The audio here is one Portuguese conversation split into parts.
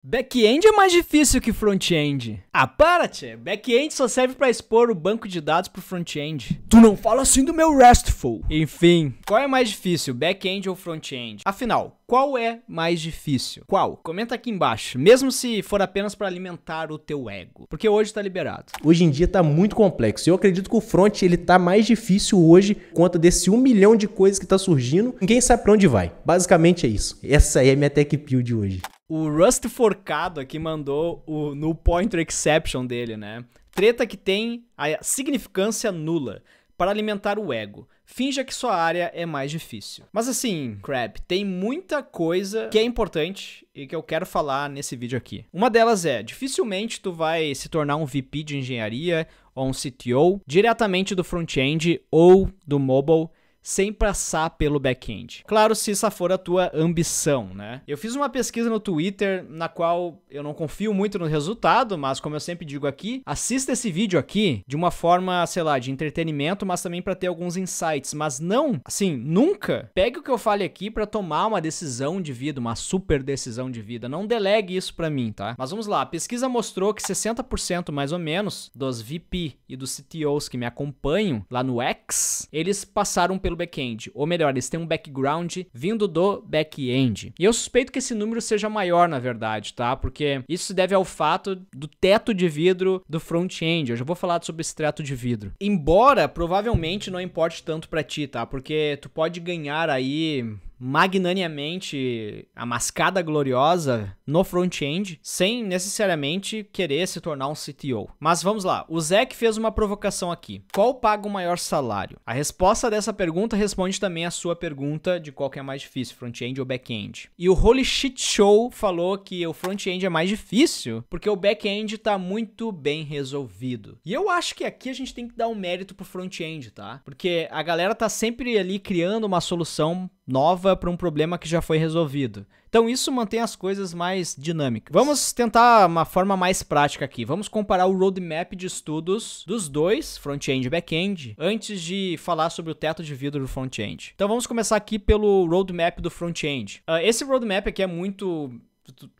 Back-end é mais difícil que front-end. Ah, para, tchê. Back-end só serve pra expor o banco de dados pro front-end. Tu não fala assim do meu RESTful. Enfim, qual é mais difícil, back-end ou front-end? Afinal, qual é mais difícil? Qual? Comenta aqui embaixo, mesmo se for apenas pra alimentar o teu ego. Porque hoje tá liberado. Hoje em dia tá muito complexo. Eu acredito que o front ele tá mais difícil hoje por conta desse 1 milhão de coisas que tá surgindo. Ninguém sabe pra onde vai. Basicamente é isso. Essa aí é a minha tech pill de hoje. O Rust Forcado aqui mandou o null pointer exception dele, né? Treta que tem a significância nula para alimentar o ego. Finja que sua área é mais difícil. Mas assim, Crab, tem muita coisa que é importante e que eu quero falar nesse vídeo aqui. Uma delas é, dificilmente tu vai se tornar um VP de engenharia ou um CTO diretamente do front-end ou do mobile sem passar pelo back-end. Claro, se essa for a tua ambição, né? Eu fiz uma pesquisa no Twitter, na qual eu não confio muito no resultado, mas como eu sempre digo aqui, assista esse vídeo aqui de uma forma, sei lá, de entretenimento, mas também para ter alguns insights, mas não, assim, nunca pegue o que eu fale aqui para tomar uma decisão de vida, uma super decisão de vida. Não delegue isso para mim, tá? Mas vamos lá, a pesquisa mostrou que 60% mais ou menos dos VP e dos CTOs que me acompanham lá no X, eles passaram pelo back-end, ou melhor, eles têm um background vindo do back-end. E eu suspeito que esse número seja maior, na verdade, tá? Porque isso se deve ao fato do teto de vidro do front-end. Eu já vou falar sobre esse teto de vidro. Embora, provavelmente, não importe tanto pra ti, tá? Porque tu pode ganhar aí magnaniamente a mascada gloriosa no front-end, sem necessariamente querer se tornar um CTO. Mas vamos lá, o Zach fez uma provocação aqui. Qual paga o maior salário? A resposta dessa pergunta responde também a sua pergunta de qual que é mais difícil, front-end ou back-end. E o Holy Shit Show falou que o front-end é mais difícil porque o back-end tá muito bem resolvido. E eu acho que aqui a gente tem que dar um mérito pro front-end, tá? Porque a galera tá sempre ali criando uma solução nova para um problema que já foi resolvido. Então isso mantém as coisas mais dinâmicas. Vamos tentar uma forma mais prática aqui. Vamos comparar o roadmap de estudos dos dois, front-end e back-end, antes de falar sobre o teto de vidro do front-end. Então vamos começar aqui pelo roadmap do front-end. Esse roadmap aqui é muito...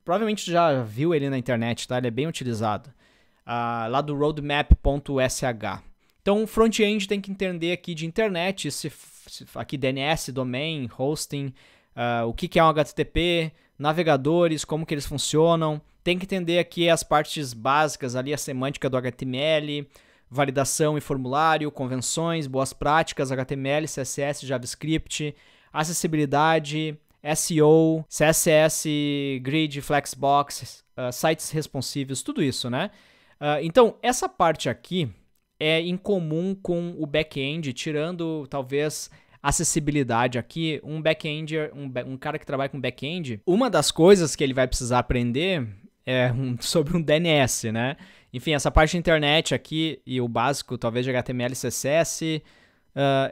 provavelmente já viu ele na internet, tá? Ele é bem utilizado. Lá do roadmap.sh. Então o front-end tem que entender aqui de internet, aqui DNS, domain, hosting, o que é um HTTP, navegadores, como que eles funcionam. Tem que entender aqui as partes básicas, ali a semântica do HTML, validação e formulário, convenções, boas práticas, HTML, CSS, JavaScript, acessibilidade, SEO, CSS, Grid, Flexbox, sites responsivos, tudo isso, né? Então, essa parte aqui é incomum com o back-end, tirando talvez acessibilidade aqui. Um back-end, um cara que trabalha com back-end, uma das coisas que ele vai precisar aprender é sobre um DNS, né? Enfim, essa parte de internet aqui e o básico, talvez de HTML e CSS,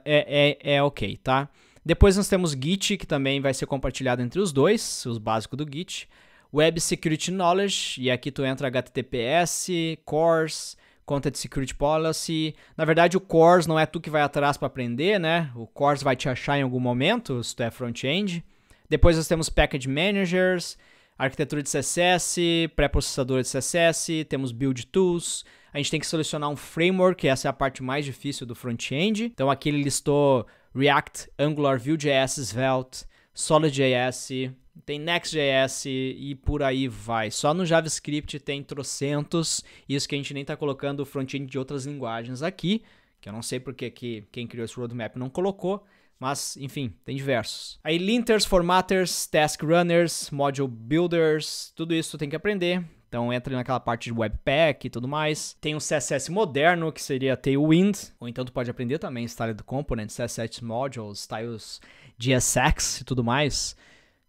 é ok, tá? Depois nós temos Git, que também vai ser compartilhado entre os dois, os básicos do Git. Web Security Knowledge, e aqui tu entra HTTPS, CORS, Content Security Policy. Na verdade, o CORS não é tu que vai atrás para aprender, né? O CORS vai te achar em algum momento, se tu é front-end. Depois nós temos Package Managers, arquitetura de CSS, pré-processador de CSS, temos Build Tools. A gente tem que selecionar um framework, essa é a parte mais difícil do front-end. Então aqui ele listou React, Angular, Vue.js, Svelte, Solid.js, tem Next.js e por aí vai. Só no JavaScript tem trocentos, isso que a gente nem tá colocando o front-end de outras linguagens aqui, que eu não sei porque que quem criou esse roadmap não colocou, mas enfim, tem diversos. Aí linters, formatters, task runners, module builders, tudo isso tu tem que aprender. Então entra naquela parte de Webpack e tudo mais. Tem o CSS moderno, que seria Tailwind, ou então tu pode aprender também Styled Components, CSS Modules, Styles JSX e tudo mais.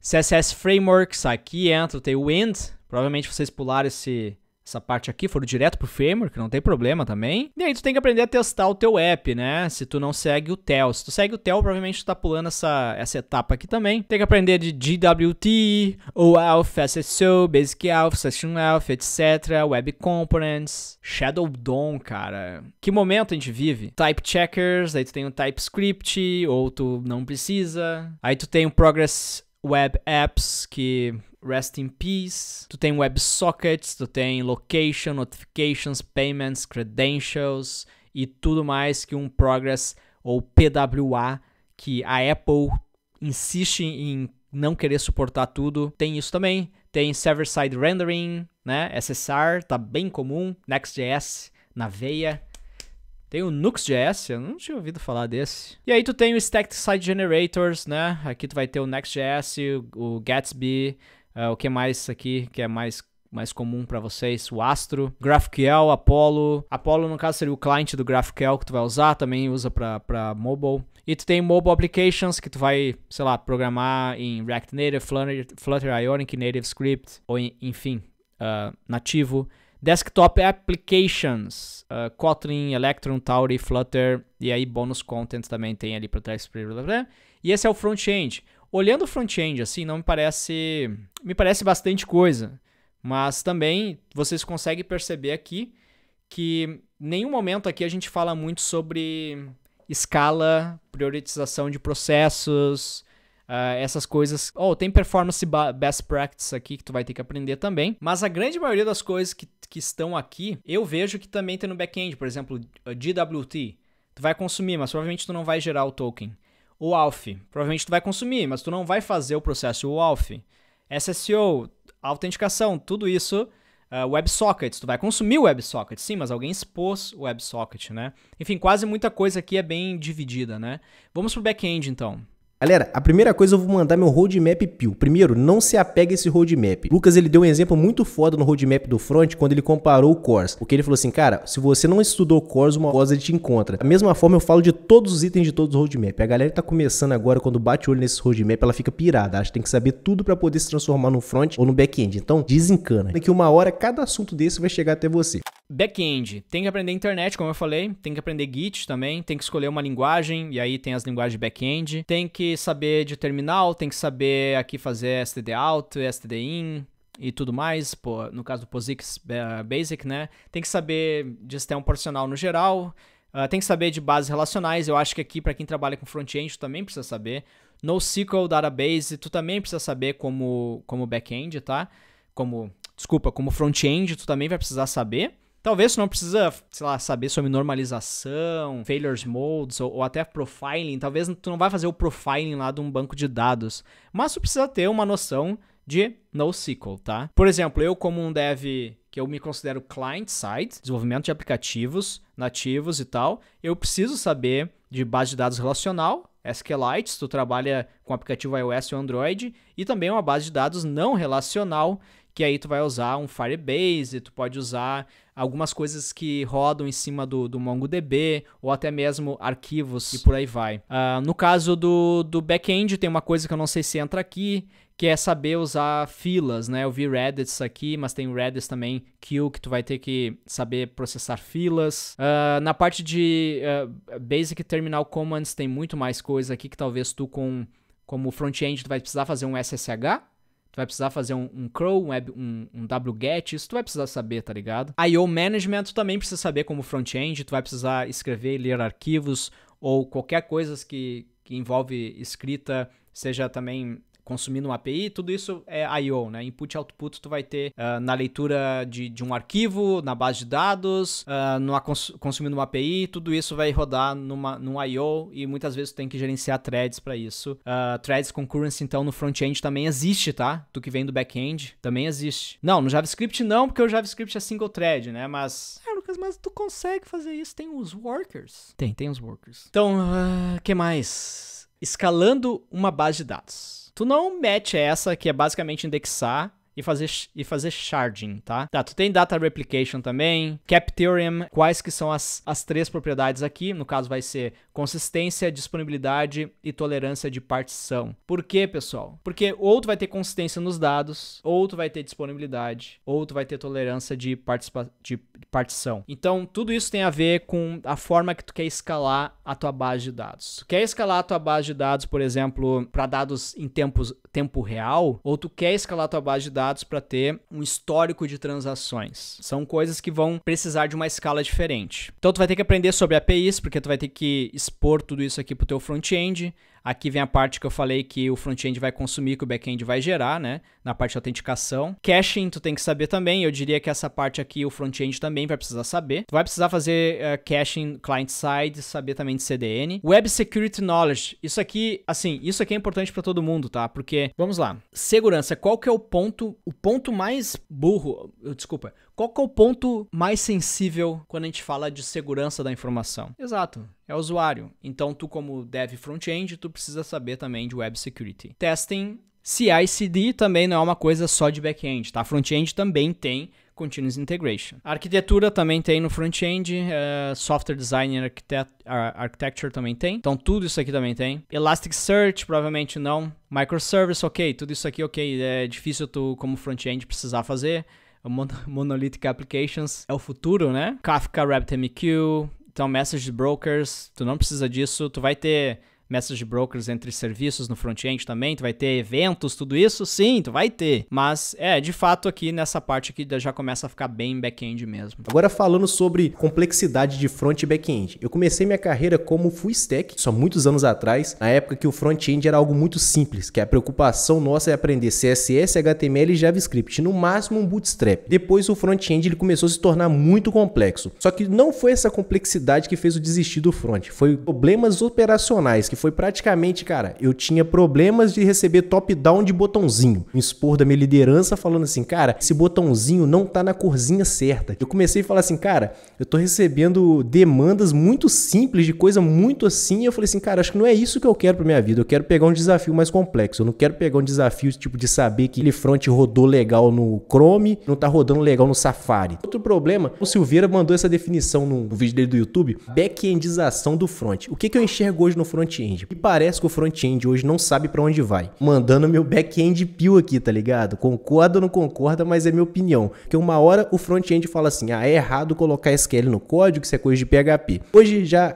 CSS Frameworks, aqui entra o Tailwind. Provavelmente vocês pularam essa parte aqui, foram direto pro framework, não tem problema também. E aí tu tem que aprender a testar o teu app, né? Se tu não segue o TEL. Se tu segue o TEL, provavelmente tu tá pulando essa etapa aqui também. Tem que aprender de GWT, OAuth, SSO, Basic Auth, Session Auth, etc. Web Components, Shadow DOM, cara. Que momento a gente vive? Type Checkers, aí tu tem o TypeScript, ou tu não precisa. Aí tu tem o Progress Web Apps, que rest in peace. Tu tem WebSockets, tu tem Location, Notifications, Payments, Credentials e tudo mais que um Progress ou PWA, que a Apple insiste em não querer suportar tudo. Tem isso também. Tem Server-Side Rendering, né? SSR, tá bem comum. Next.js na veia. Tem o Nux.js, eu não tinha ouvido falar desse. E aí tu tem o Static Site Generators, né? Aqui tu vai ter o Next.js, o Gatsby, o que mais aqui que é mais comum para vocês? O Astro, GraphQL, Apollo. Apollo, no caso, seria o client do GraphQL que tu vai usar, também usa para mobile. E tu tem Mobile Applications, que tu vai, sei lá, programar em React Native, Flutter, Ionic, NativeScript, ou enfim, nativo. Desktop Applications, Kotlin, Electron, Tauri, Flutter, e aí Bonus Content também tem ali para trás. E esse é o front-end. Olhando o front-end, assim, não me parece bastante coisa, mas também vocês conseguem perceber aqui que em nenhum momento aqui a gente fala muito sobre escala, priorização de processos, essas coisas. Tem performance best practice aqui que tu vai ter que aprender também. Mas a grande maioria das coisas que estão aqui, eu vejo que também tem no back-end. Por exemplo, GWT, tu vai consumir, mas provavelmente tu não vai gerar o token. O Auth, provavelmente tu vai consumir, mas tu não vai fazer o processo o Auth. SSO, autenticação, tudo isso. WebSockets, tu vai consumir o WebSocket, sim, mas alguém expôs o WebSocket, né? Enfim, quase muita coisa aqui é bem dividida, né? Vamos pro back-end, então. Galera, a primeira coisa eu vou mandar meu roadmap PIL. Primeiro, não se apega a esse roadmap. Lucas, ele deu um exemplo muito foda no roadmap do front quando ele comparou o CORS. Porque ele falou assim, cara, se você não estudou CORS, uma coisa ele te encontra. Da mesma forma, eu falo de todos os itens de todos os roadmap. A galera que tá começando agora, quando bate o olho nesse roadmap, ela fica pirada. Acha que tem que saber tudo pra poder se transformar no front ou no back-end. Então, desencana. Daqui uma hora, cada assunto desse vai chegar até você. Back-end, tem que aprender internet, como eu falei, tem que aprender Git também, tem que escolher uma linguagem, e aí tem as linguagens de back-end, tem que saber de terminal, tem que saber aqui fazer std-out, std-in e tudo mais, no caso do POSIX Basic, né? Tem que saber de sistema operacional no geral, tem que saber de bases relacionais, eu acho que aqui para quem trabalha com front-end tu também precisa saber. NoSQL Database, tu também precisa saber como back-end, tá? Como front-end tu também vai precisar saber. Talvez tu não precisa, sei lá, saber sobre normalização, failures modes ou até profiling. Talvez tu não vai fazer o profiling lá de um banco de dados. Mas tu precisa ter uma noção de NoSQL, tá? Por exemplo, eu como um dev que eu me considero client-side, desenvolvimento de aplicativos nativos e tal, eu preciso saber de base de dados relacional, SQLite, se tu trabalha com aplicativo iOS ou Android, e também uma base de dados não relacional, que aí tu vai usar um Firebase, tu pode usar algumas coisas que rodam em cima do MongoDB, ou até mesmo arquivos e por aí vai. No caso do back-end, tem uma coisa que eu não sei se entra aqui, que é saber usar filas, né? Eu vi Redis aqui, mas tem Redis também, queue, que tu vai ter que saber processar filas. Na parte de Basic Terminal Commands, tem muito mais coisa aqui que talvez tu como front-end, tu vai precisar fazer um SSH, tu vai precisar fazer um curl, um wget, isso tu vai precisar saber, tá ligado? I/O Management, tu também precisa saber como front-end, tu vai precisar escrever e ler arquivos, ou qualquer coisa que envolve escrita, seja também consumindo uma API, tudo isso é I/O, né? Input e output tu vai ter na leitura de um arquivo, na base de dados, consumindo uma API, tudo isso vai rodar num I/O e muitas vezes tu tem que gerenciar threads para isso. Threads concurrency, então, no front-end também existe, tá? Tu que vem do back-end, também existe. Não, no JavaScript não, porque o JavaScript é single thread, né? Mas, Lucas, mas tu consegue fazer isso, tem os workers. Tem os workers. Então, que mais? Escalando uma base de dados. Tu não mete essa, que é basicamente indexar e fazer sharding, tá? Tu tem Data Replication também, Cap Theorem, quais que são as três propriedades aqui, no caso vai ser consistência, disponibilidade e tolerância de partição. Por quê, pessoal? Porque ou tu vai ter consistência nos dados, ou tu vai ter disponibilidade, ou tu vai ter tolerância de partição. Então, tudo isso tem a ver com a forma que tu quer escalar a tua base de dados. Tu quer escalar a tua base de dados, por exemplo, para dados em tempo real, ou tu quer escalar a tua base de dados para ter um histórico de transações. São coisas que vão precisar de uma escala diferente. Então, tu vai ter que aprender sobre APIs, porque tu vai ter que expor tudo isso aqui pro teu front-end. Aqui vem a parte que eu falei que o front-end vai consumir, que o back-end vai gerar, né? Na parte de autenticação. Caching, tu tem que saber também. Eu diria que essa parte aqui o front-end também vai precisar saber. Tu vai precisar fazer caching client-side, saber também de CDN. Web Security Knowledge. Isso aqui, assim, isso aqui é importante para todo mundo, tá? Porque, vamos lá. Segurança, qual que é o ponto mais burro? Desculpa. Qual que é o ponto mais sensível quando a gente fala de segurança da informação? Exato, é o usuário. Então, tu como dev front-end, tu precisa saber também de Web Security. Testing, CI/CD também não é uma coisa só de back-end, tá? Front-end também tem Continuous Integration. A arquitetura também tem no front-end, Software Design and Architecture também tem. Então, tudo isso aqui também tem. Elasticsearch, provavelmente não. Microservice, ok. Tudo isso aqui, ok. É difícil tu, como front-end, precisar fazer. Monolithic Applications é o futuro, né? Kafka, RabbitMQ, então Message Brokers, tu não precisa disso, tu vai ter Message Brokers entre serviços no front-end também, tu vai ter eventos, tudo isso, sim, tu vai ter, mas de fato aqui nessa parte aqui já começa a ficar bem back-end mesmo. Agora falando sobre complexidade de front e back-end, eu comecei minha carreira como full stack, só muitos anos atrás, na época que o front-end era algo muito simples, que a preocupação nossa é aprender CSS, HTML e JavaScript, no máximo um bootstrap. Depois o front-end ele começou a se tornar muito complexo, só que não foi essa complexidade que fez o desistir do front, foi problemas operacionais, que foi praticamente, cara, eu tinha problemas de receber top-down de botãozinho. Um expor da minha liderança falando assim, cara, esse botãozinho não tá na corzinha certa. Eu comecei a falar assim, cara, eu tô recebendo demandas muito simples, de coisa muito assim, e eu falei assim, cara, acho que não é isso que eu quero pra minha vida, eu quero pegar um desafio mais complexo, eu não quero pegar um desafio tipo de saber que aquele front rodou legal no Chrome, não tá rodando legal no Safari. Outro problema, o Silveira mandou essa definição no vídeo dele do YouTube, backendização do front. O que eu enxergo hoje no front-end? E parece que o front-end hoje não sabe pra onde vai. Mandando meu back-end pio aqui, tá ligado? Concorda ou não concorda, mas é minha opinião. Porque uma hora o front-end fala assim, é errado colocar SQL no código, isso é coisa de PHP. Hoje já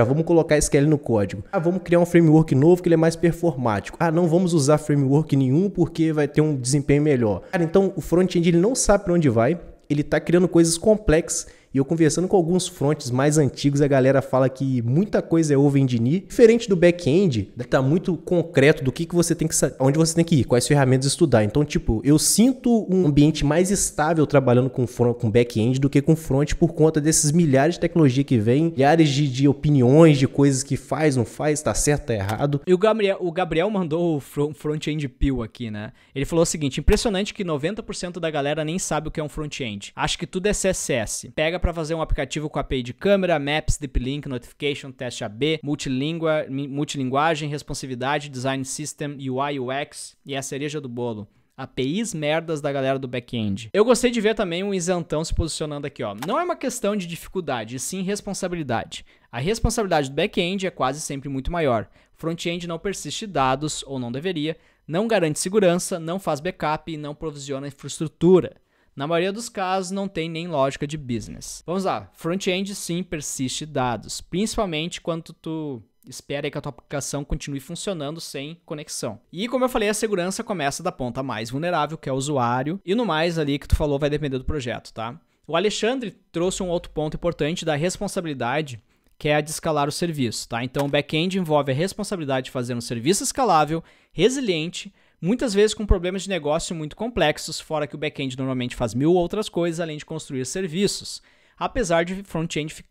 vamos colocar SQL no código. Vamos criar um framework novo que ele é mais performático. Não vamos usar framework nenhum porque vai ter um desempenho melhor. Cara, então o front-end ele não sabe pra onde vai, ele tá criando coisas complexas. E eu conversando com alguns fronts mais antigos, a galera fala que muita coisa é over-engineer. Diferente do back-end, tá muito concreto do que você tem que saber, onde você tem que ir, quais ferramentas estudar. Então, tipo, eu sinto um ambiente mais estável trabalhando com back-end do que com front por conta desses milhares de tecnologia que vem, milhares de opiniões, de coisas que faz, não faz, tá certo, tá errado. E o Gabriel mandou o front-end peel aqui, né? Ele falou o seguinte, impressionante que 90% da galera nem sabe o que é um front-end. Acho que tudo é CSS. Pega para fazer um aplicativo com API de câmera, Maps, Deep Link, Notification, Teste AB, multilinguagem, responsividade, Design System, UI, UX e a cereja do bolo. APIs merdas da galera do back-end. Eu gostei de ver também um isentão se posicionando aqui, ó. Não é uma questão de dificuldade, e sim responsabilidade. A responsabilidade do back-end é quase sempre muito maior. Front-end não persiste dados, ou não deveria, não garante segurança, não faz backup e não provisiona infraestrutura. Na maioria dos casos, não tem nem lógica de business. Vamos lá. Front-end, sim, persiste dados. Principalmente quando tu espera aí que a tua aplicação continue funcionando sem conexão. E, como eu falei, a segurança começa da ponta mais vulnerável, que é o usuário. E no mais ali que tu falou vai depender do projeto, tá? O Alexandre trouxe um outro ponto importante da responsabilidade, que é a de escalar o serviço, tá? Então, o back-end envolve a responsabilidade de fazer um serviço escalável, resiliente, muitas vezes com problemas de negócio muito complexos, fora que o back-end normalmente faz 1000 outras coisas além de construir serviços. Apesar de front-end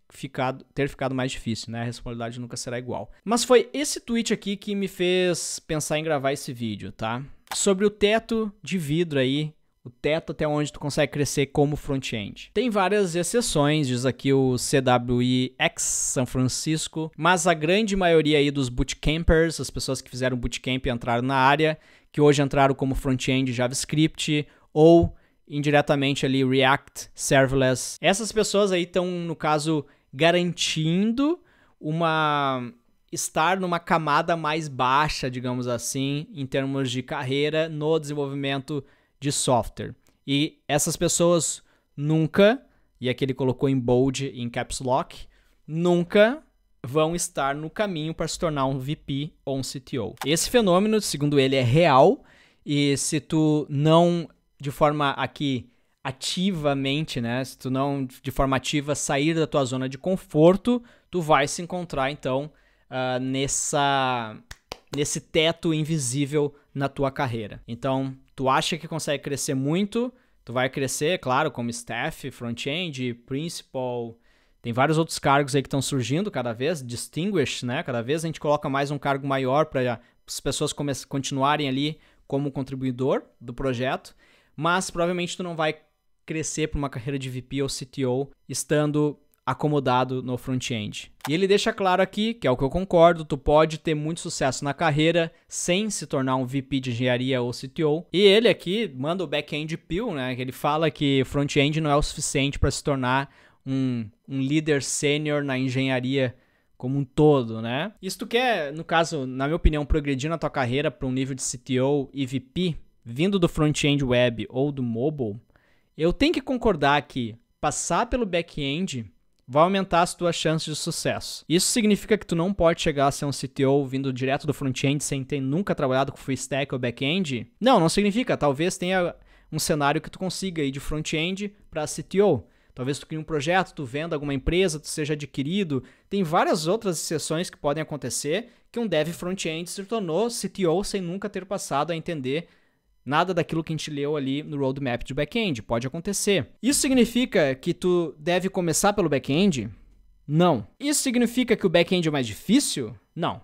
ter ficado mais difícil, né? A responsabilidade nunca será igual. Mas foi esse tweet aqui que me fez pensar em gravar esse vídeo, tá? Sobre o teto de vidro aí, o teto até onde tu consegue crescer como front-end. Tem várias exceções, diz aqui o CWIX São Francisco, mas a grande maioria aí dos bootcampers, as pessoas que fizeram bootcamp e entraram na área, que hoje entraram como front-end JavaScript ou indiretamente ali React, Serverless. Essas pessoas aí estão, no caso, garantindo estar numa camada mais baixa, digamos assim, em termos de carreira no desenvolvimento de software. E essas pessoas nunca, e aqui ele colocou em bold, em caps lock, nunca vão estar no caminho para se tornar um VP ou um CTO. Esse fenômeno, segundo ele, é real, e se tu não, de forma aqui ativamente, né, se tu não de forma ativa sair da tua zona de conforto, tu vai se encontrar então nesse teto invisível na tua carreira. Então, tu acha que consegue crescer muito, tu vai crescer, claro, como staff, front-end, principal. Tem vários outros cargos aí que estão surgindo cada vez, distinguished, né? Cada vez a gente coloca mais um cargo maior para as pessoas continuarem ali como contribuidor do projeto, mas provavelmente tu não vai crescer para uma carreira de VP ou CTO estando acomodado no front-end. E ele deixa claro aqui, que é o que eu concordo, tu pode ter muito sucesso na carreira sem se tornar um VP de engenharia ou CTO. E ele aqui manda o back-end pill, né? Ele fala que front-end não é o suficiente para se tornar um líder sênior na engenharia como um todo, né? E se tu quer, no caso, na minha opinião, progredir na tua carreira para um nível de CTO e VP, vindo do front-end web ou do mobile, eu tenho que concordar que passar pelo back-end vai aumentar as tuas chances de sucesso. Isso significa que tu não pode chegar a ser um CTO vindo direto do front-end sem ter nunca trabalhado com full stack ou back-end? Não significa. Talvez tenha um cenário que tu consiga ir de front-end para CTO. Talvez tu crie um projeto, tu venda alguma empresa, tu seja adquirido. Tem várias outras exceções que podem acontecer que um dev front-end se tornou CTO sem nunca ter passado a entender nada daquilo que a gente leu ali no roadmap de back-end. Pode acontecer. Isso significa que tu deve começar pelo back-end? Não. Isso significa que o back-end é mais difícil? Não.